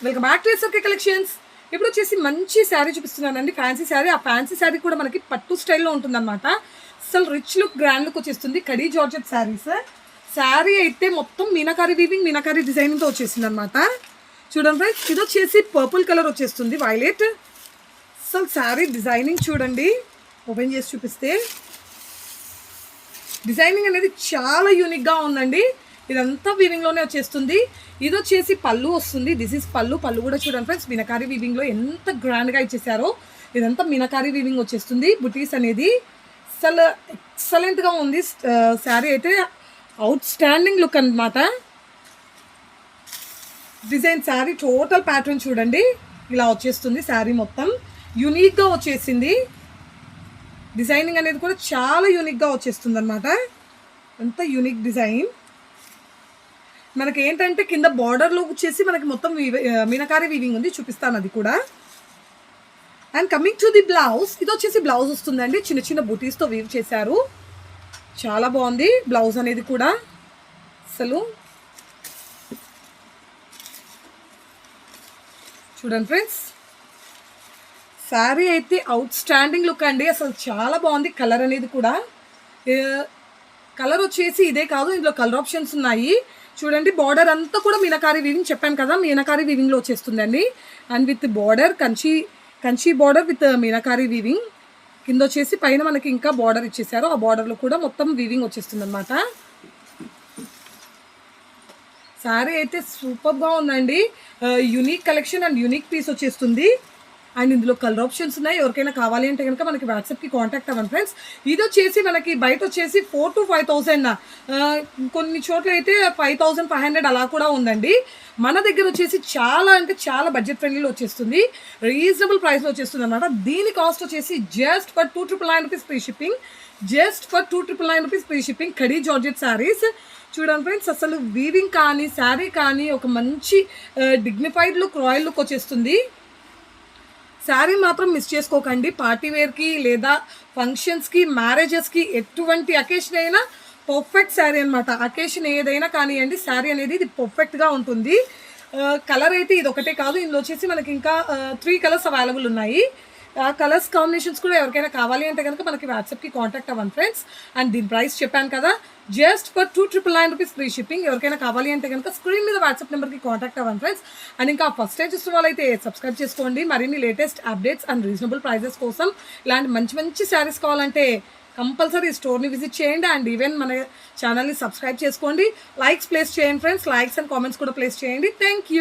Welcome back to SRK collections. ఇప్పుడు వచ్చేసి మంచి శారీ చూపిస్తున్నానండి, ఫ్యాన్సీ శారీ. ఆ ఫ్యాన్సీ శారీ కూడా మనకి పట్టు స్టైల్లో ఉంటుందన్నమాట. అసలు రిచ్ లుక్, గ్రాండ్ లుక్ వచ్చేస్తుంది. కడీ జార్జెట్ శారీస్. శారీ అయితే మొత్తం మీనాకారి వీవింగ్, మీనాకారి డిజైన్తో వచ్చేసింది అనమాట. చూడండి ఫ్రెండ్స్, ఇది వచ్చేసి పర్పుల్ కలర్ వచ్చేస్తుంది, వైలెట్. అసలు శారీ డిజైనింగ్ చూడండి, ఓపెన్ చేసి చూపిస్తే డిజైనింగ్ అనేది చాలా యూనిక్గా ఉందండి. ఇదంతా వీవింగ్లోనే వచ్చేస్తుంది. ఇది వచ్చేసి పళ్ళు వస్తుంది. దిస్ ఈజ్ పళ్ళు. పళ్ళు కూడా చూడండి ఫ్రెండ్స్, మీనాకారి వీవింగ్లో ఎంత గ్రాండ్గా ఇచ్చేసారో. ఇదంతా మీనాకారి వీవింగ్ వచ్చేస్తుంది. బుటీస్ అనేది అసలు ఎక్సలెంట్గా ఉంది. శారీ అయితే అవుట్ స్టాండింగ్ లుక్ అనమాట. డిజైన్ శారీ టోటల్ ప్యాటర్న్ చూడండి, ఇలా వచ్చేస్తుంది. శారీ మొత్తం యూనిక్గా వచ్చేసింది. డిజైనింగ్ అనేది కూడా చాలా యూనిక్గా వచ్చేస్తుంది అనమాట. అంత యూనిక్ డిజైన్. మనకి ఏంటంటే కింద బార్డర్లో వచ్చేసి మనకి మొత్తం మీనాకారి వీవింగ్ ఉంది, చూపిస్తాను అది కూడా. And coming to the blouse, ఇది వచ్చేసి బ్లౌజ్ వస్తుందండి. చిన్న చిన్న బుటీస్తో వీవ్ చేశారు, చాలా బాగుంది బ్లౌజ్ అనేది కూడా. అసలు చూడండి ఫ్రెండ్స్, శారీ అయితే అవుట్ స్టాండింగ్ లుక్ అండి. అసలు చాలా బాగుంది. కలర్ అనేది కూడా, కలర్ వచ్చేసి ఇదే కాదు, ఇందులో కలర్ ఆప్షన్స్ ఉన్నాయి చూడండి. బార్డర్ అంతా కూడా మీనాకారి వీవింగ్, చెప్పాను కదా మీనాకారి వీవింగ్లో వచ్చేస్తుందండి. And with border Kanchi border with meenakari weaving. కింద వచ్చేసి పైన మనకి ఇంకా బార్డర్ ఇచ్చేసారు, ఆ బార్డర్లో కూడా మొత్తం వీవింగ్ వచ్చేస్తుంది అనమాట. శారీ అయితే సూపర్గా ఉందండి. Unique collection and unique piece వచ్చేస్తుంది. అండ్ ఇందులో కలర్ ఆప్షన్స్ ఉన్నాయి. ఎవరికైనా కావాలి అంటే కనుక మనకి వాట్సాప్కి కాంటాక్ట్ అవ్వండి ఫ్రెండ్స్. ఇది వచ్చేసి మనకి బయట వచ్చేసి 4,000 to 5,000, కొన్ని చోట్ల అయితే 5,500 అలా కూడా ఉందండి. మన దగ్గర వచ్చేసి చాలా అంటే చాలా బడ్జెట్ ఫ్రెండ్లీలో వచ్చేస్తుంది, రీజనబుల్ ప్రైస్లో వచ్చేస్తుంది అనమాట. దీని కాస్ట్ వచ్చేసి just for 2,999 rupees free shipping. Just for 2,999 rupees free shipping. Khadi georgette saris చూడండి ఫ్రెండ్స్, అసలు వీవింగ్ కానీ శారీ కానీ ఒక మంచి డిగ్నిఫైడ్ లుక్, రాయల్ లుక్ వచ్చేస్తుంది. శారీ మాత్రం మిస్ చేసుకోకండి. పార్టీ వేర్కి లేదా ఫంక్షన్స్కి, మ్యారేజెస్కి, ఎటువంటి అకేషన్ అయినా పర్ఫెక్ట్ శారీ అనమాట. అకేషన్ ఏదైనా కానివ్వండి, శారీ అనేది ఇది పర్ఫెక్ట్గా ఉంటుంది. కలర్ అయితే ఇది ఒకటే కాదు, ఇందులో వచ్చేసి మనకి ఇంకా 3 కలర్స్ అవైలబుల్ ఉన్నాయి. ఆ కలర్స్ కాంబినేషన్స్ కూడా ఎవరికైనా కావాలి అంటే కనుక మనకి వాట్సాప్కి కాంటాక్ట్ అవ్వండి ఫ్రెండ్స్. అండ్ దీని ప్రైస్ చెప్పాను కదా, just for 2,999 rupees free shipping. ఎవరికైనా కావాలి అంటే కనుక స్క్రీన్ మీద వాట్సాప్ నెంబర్కి కాంటాక్ట్ అవ్వండి ఫ్రెండ్స్. అండ్ ఇంకా ఫస్ట్ టైం చూసిన వాళ్ళైతే సబ్స్క్రైబ్ చేసుకోండి. మరిన్ని latest updates and reasonable prices కోసం ఇలాంటి మంచి మంచి శారీస్ కావాలంటే కంపల్సరీ స్టోర్ని విజిట్ చేయండి. అండ్ ఈవెన్ మన ఛానల్ని సబ్స్క్రైబ్ చేసుకోండి. లైక్స్ ప్లేస్ చేయండి ఫ్రెండ్స్, లైక్స్ అండ్ కామెంట్స్ కూడా ప్లేస్ చేయండి. Thank you.